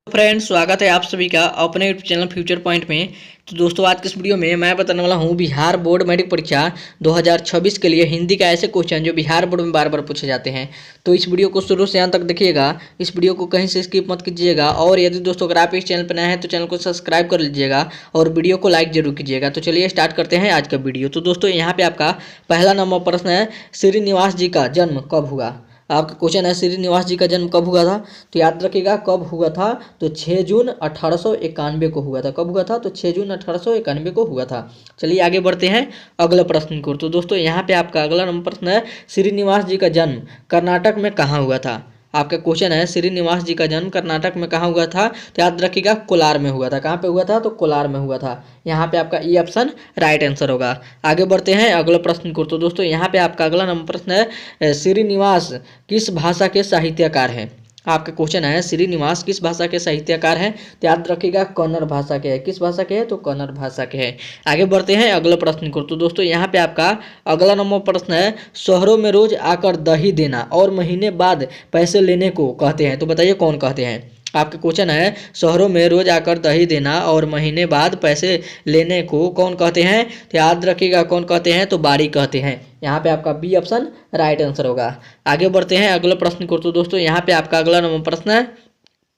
Friends, स्वागत है आप सभी का अपने यूट्यूब चैनल फ्यूचर पॉइंट में। तो दोस्तों, आज के इस वीडियो में मैं बताने वाला हूं बिहार बोर्ड मैट्रिक परीक्षा 2026 के लिए हिंदी का ऐसे क्वेश्चन जो बिहार बोर्ड में बार बार पूछे जाते हैं। तो इस वीडियो को शुरू से अंत तक देखिएगा, इस वीडियो को कहीं से स्किप मत कीजिएगा। और यदि दोस्तों अगर आप इस चैनल पर नए हैं तो चैनल को सब्सक्राइब कर लीजिएगा और वीडियो को लाइक जरूर कीजिएगा। तो चलिए स्टार्ट करते हैं आज का वीडियो। तो दोस्तों, यहाँ पे आपका पहला नंबर प्रश्न है, श्रीनिवास जी का जन्म कब हुआ। आपका क्वेश्चन है, श्रीनिवास जी का जन्म कब हुआ था। तो याद रखिएगा कब हुआ था, तो 6 जून 1891 को हुआ था। कब हुआ था, तो 6 जून 1891 को हुआ था। चलिए आगे बढ़ते हैं अगले प्रश्न को। तो दोस्तों, यहाँ पे आपका अगला नंबर प्रश्न है, श्रीनिवास जी का जन्म कर्नाटक में कहाँ हुआ था। आपका क्वेश्चन है, श्रीनिवास जी का जन्म कर्नाटक में कहाँ हुआ था। तो याद रखिएगा कोलार में हुआ था। कहाँ पे हुआ था, तो कोलार में हुआ था। यहाँ पे आपका ई ऑप्शन राइट आंसर होगा। आगे बढ़ते हैं अगले प्रश्न को। तो दोस्तों, यहाँ पे आपका अगला नंबर प्रश्न है, श्रीनिवास किस भाषा के साहित्यकार हैं। आपका क्वेश्चन है, श्रीनिवास किस भाषा के साहित्यकार हैं। तो याद रखिएगा कन्नड़ भाषा के हैं। किस भाषा के हैं, तो कन्नड़ भाषा के हैं। आगे बढ़ते हैं अगले प्रश्न को। तो दोस्तों, यहाँ पे आपका अगला नंबर प्रश्न है, शहरों में रोज आकर दही देना और महीने बाद पैसे लेने को कहते हैं। तो बताइए कौन कहते हैं। आपका क्वेश्चन है, शहरों में रोज आकर दही देना और महीने बाद पैसे लेने को कौन कहते हैं। तो याद रखिएगा कौन कहते हैं, तो बारी कहते हैं। यहाँ पे आपका बी ऑप्शन राइट आंसर होगा। आगे बढ़ते हैं अगले प्रश्न को। तो दोस्तों, यहाँ पे आपका अगला नंबर प्रश्न है,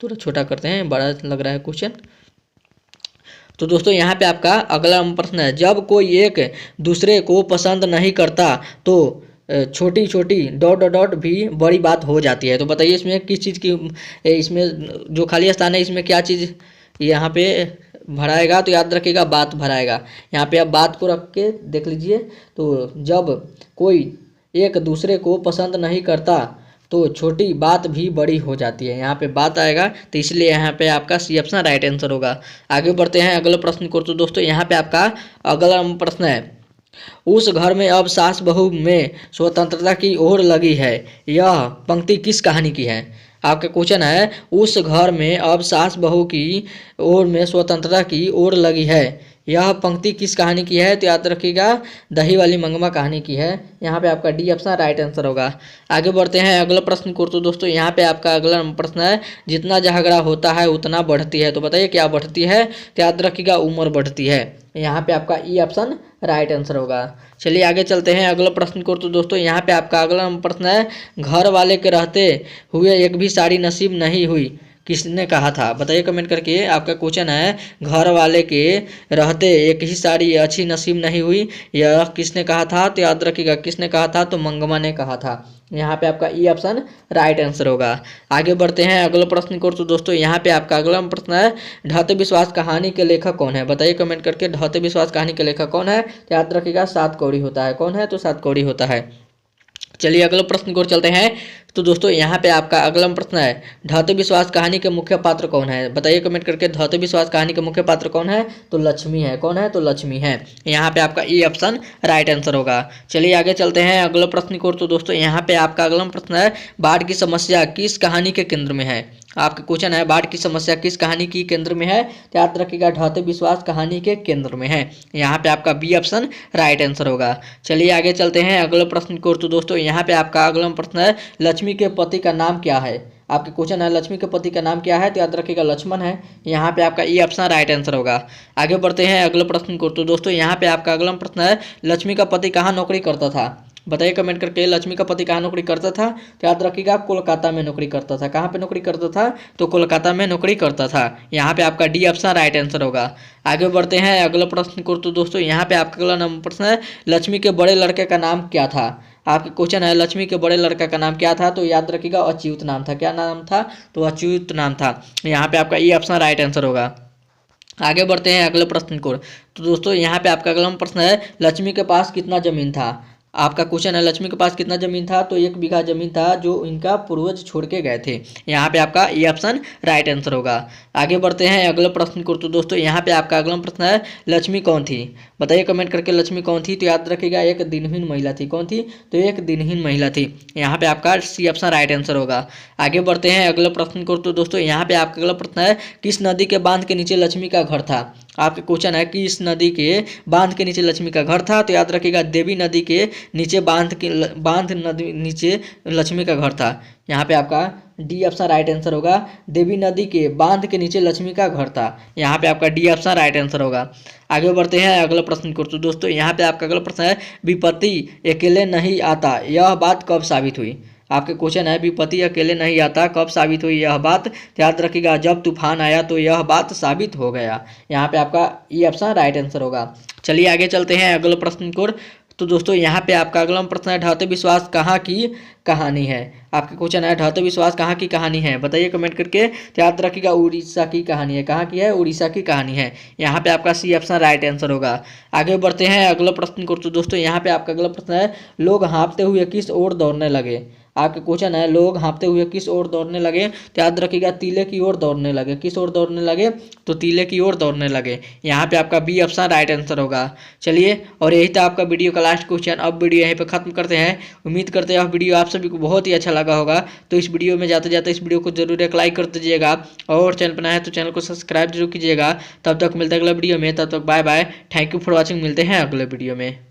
थोड़ा छोटा करते हैं, बड़ा लग रहा है क्वेश्चन। तो दोस्तों, यहाँ पे आपका अगला प्रश्न है, जब कोई एक दूसरे को पसंद नहीं करता तो छोटी छोटी डॉट डॉट डॉट भी बड़ी बात हो जाती है। तो बताइए इसमें किस चीज़ की, इसमें जो खाली स्थान है इसमें क्या चीज़ यहाँ पे भराएगा। तो याद रखिएगा बात भराएगा। यहाँ पे आप बात को रख के देख लीजिए। तो जब कोई एक दूसरे को पसंद नहीं करता तो छोटी बात भी बड़ी हो जाती है। यहाँ पे बात आएगा, तो इसलिए यहाँ पे आपका सी ऑप्शन राइट आंसर होगा। आगे बढ़ते हैं अगले प्रश्न को। तो दोस्तों, यहाँ पे आपका अगला प्रश्न है, उस घर में अब सास बहू में स्वतंत्रता की ओर लगी है, यह पंक्ति किस कहानी की है। आपका क्वेश्चन है, उस घर में अब सास बहू की ओर में स्वतंत्रता की ओर लगी है, यह पंक्ति किस कहानी की है। तो याद रखिएगा दही वाली मंगमा कहानी की है। यहाँ पे आपका डी ऑप्शन राइट आंसर होगा। आगे बढ़ते हैं अगले प्रश्न को। तो दोस्तों, यहाँ पे आपका अगला प्रश्न है, जितना झगड़ा होता है उतना बढ़ती है। तो बताइए क्या बढ़ती है। तो याद रखिएगा उम्र बढ़ती है। यहाँ पे आपका ई ऑप्शन राइट आंसर होगा। चलिए आगे चलते हैं अगले प्रश्न को। तो दोस्तों, यहाँ पे आपका अगला प्रश्न है, घर वाले के रहते हुए एक भी साड़ी नसीब नहीं हुई, किसने कहा था। बताइए कमेंट करके। आपका क्वेश्चन है, घर वाले के रहते एक ही साड़ी अच्छी नसीब नहीं हुई, यह किसने कहा था। तो याद रखिएगा किसने कहा था, तो मंगमा ने कहा था। यहाँ पे आपका ई ऑप्शन राइट आंसर होगा। आगे बढ़ते हैं अगले प्रश्न को। तो दोस्तों, यहाँ पे आपका अगला प्रश्न है, ढाते विश्वास कहानी के लेखक कौन है। बताइए कमेंट करके, ढाते विश्वास कहानी के लेखक कौन है। तो याद रखिएगा सात कौड़ी होता है। कौन है, तो सात कौड़ी होता है। चलिए अगले प्रश्न की ओर चलते हैं। तो दोस्तों, यहाँ पे आपका अगला प्रश्न है, ढाते विश्वास कहानी के मुख्य पात्र कौन है। बताइए कमेंट करके, ढाते विश्वास कहानी के मुख्य पात्र कौन है। तो लक्ष्मी है। कौन है, तो लक्ष्मी है। यहाँ पे आपका ई ऑप्शन राइट आंसर होगा। चलिए आगे चलते हैं अगले प्रश्न की ओर। तो दोस्तों, यहाँ पे आपका अगला प्रश्न है, बाढ़ की समस्या किस कहानी के केंद्र में है। आपका क्वेश्चन है, बाढ़ की समस्या किस कहानी की केंद्र में है। तो याद रखिएगा ढाते विश्वास कहानी के केंद्र में है। यहाँ पे आपका बी ऑप्शन राइट आंसर होगा। चलिए आगे चलते हैं अगले प्रश्न को। तो दोस्तों, यहाँ पे आपका अगला प्रश्न है, लक्ष्मी के पति का नाम क्या है। आपके क्वेश्चन है, लक्ष्मी के पति का नाम क्या है। तो याद रखिएगा लक्ष्मण है। यहाँ पे आपका ई ऑप्शन राइट आंसर होगा। आगे बढ़ते हैं अगले प्रश्न को। तो दोस्तों, यहाँ पे आपका अगला प्रश्न है, लक्ष्मी का पति कहाँ नौकरी करता था। बताइए कमेंट करके, लक्ष्मी का पति कहाँ नौकरी करता था। तो याद रखिएगा कोलकाता में नौकरी करता था। कहाँ पे नौकरी करता था, तो कोलकाता में नौकरी करता था। यहाँ पे आपका डी ऑप्शन राइट आंसर होगा। आगे बढ़ते हैं अगले प्रश्न को। तो दोस्तों, यहाँ पे आपका अगला नंबर प्रश्न है, लक्ष्मी के बड़े लड़के का नाम क्या था। आपके क्वेश्चन है, लक्ष्मी के बड़े लड़का का नाम क्या था। तो याद रखिएगा अच्युत नाम था। क्या नाम था, तो अच्युत नाम था। यहाँ पे आपका ई ऑप्शन राइट आंसर होगा। आगे बढ़ते हैं अगले प्रश्न को। तो दोस्तों, यहाँ पे आपका अगला प्रश्न है, लक्ष्मी के पास कितना जमीन था। आपका क्वेश्चन है, लक्ष्मी के पास कितना जमीन था। तो 1 बीघा जमीन था जो इनका पूर्वज छोड़ के गए थे। यहाँ पे आपका ई ऑप्शन राइट आंसर होगा। आगे बढ़ते हैं अगले प्रश्न को। तो दोस्तों, यहाँ पे आपका अगला प्रश्न है, लक्ष्मी कौन थी। बताइए कमेंट करके, लक्ष्मी कौन थी। तो याद रखिएगा एक दिनहीन महिला थी। कौन थी, तो एक दिनहीन महिला थी। यहाँ पे आपका सी ऑप्शन राइट आंसर होगा। आगे बढ़ते हैं अगले प्रश्न को। तो दोस्तों, यहाँ पे आपका अगला प्रश्न है, किस नदी के बांध के नीचे लक्ष्मी का घर था। आपके क्वेश्चन है कि इस नदी के बांध के नीचे लक्ष्मी का घर था, तो याद रखिएगा देवी नदी के नीचे बांध नदी नीचे लक्ष्मी का घर था। यहाँ पे आपका डी ऑप्शन राइट आंसर होगा। देवी नदी के बांध के नीचे लक्ष्मी का घर था। यहाँ पे आपका डी ऑप्शन राइट आंसर होगा। आगे बढ़ते हैं अगला प्रश्न को। तो दोस्तों यहाँ पे आपका अगला प्रश्न है विपत्ति अकेले नहीं आता, यह बात कब साबित हुई। आपके क्वेश्चन है विपत्ति अकेले नहीं आता, कब साबित हुई यह बात। याद रखिएगा जब तूफान आया तो यह बात साबित हो गया। यहाँ पे आपका ई ऑप्शन राइट आंसर होगा। चलिए आगे चलते हैं अगले प्रश्न को। तो दोस्तों यहाँ पे आपका अगला प्रश्न है ढाते विश्वास कहाँ की कहानी है। आपके क्वेश्चन है ढाते विश्वास कहाँ की कहानी है, बताइए कमेंट करके। तो याद रखिएगा उड़ीसा की कहानी है। कहाँ की है, उड़ीसा की कहानी है। यहाँ पे आपका सी ऑप्शन राइट आंसर होगा। आगे बढ़ते हैं अगला प्रश्न को। तो दोस्तों यहाँ पे आपका अगला प्रश्न है लोग हाँफते हुए किस ओर दौड़ने लगे। आपके क्वेश्चन है लोग हाँफते हुए किस ओर दौड़ने लगे। तो याद रखिएगा तीले की ओर दौड़ने लगे। किस ओर दौड़ने लगे, तो तीले की ओर दौड़ने लगे। यहाँ पे आपका बी ऑप्शन राइट आंसर होगा। चलिए और यही था आपका वीडियो का लास्ट क्वेश्चन। अब वीडियो यहीं पे खत्म करते हैं। उम्मीद करते हैं वीडियो आप सभी को बहुत ही अच्छा लगा होगा। तो इस वीडियो में जाते जाते इस वीडियो को जरूर एक लाइक कर दीजिएगा और चैनल पर नया है तो चैनल को सब्सक्राइब जरूर कीजिएगा। तब तक मिलते हैं अगले वीडियो में, तब तक bye bye, thank you for watching. मिलते हैं अगले वीडियो में।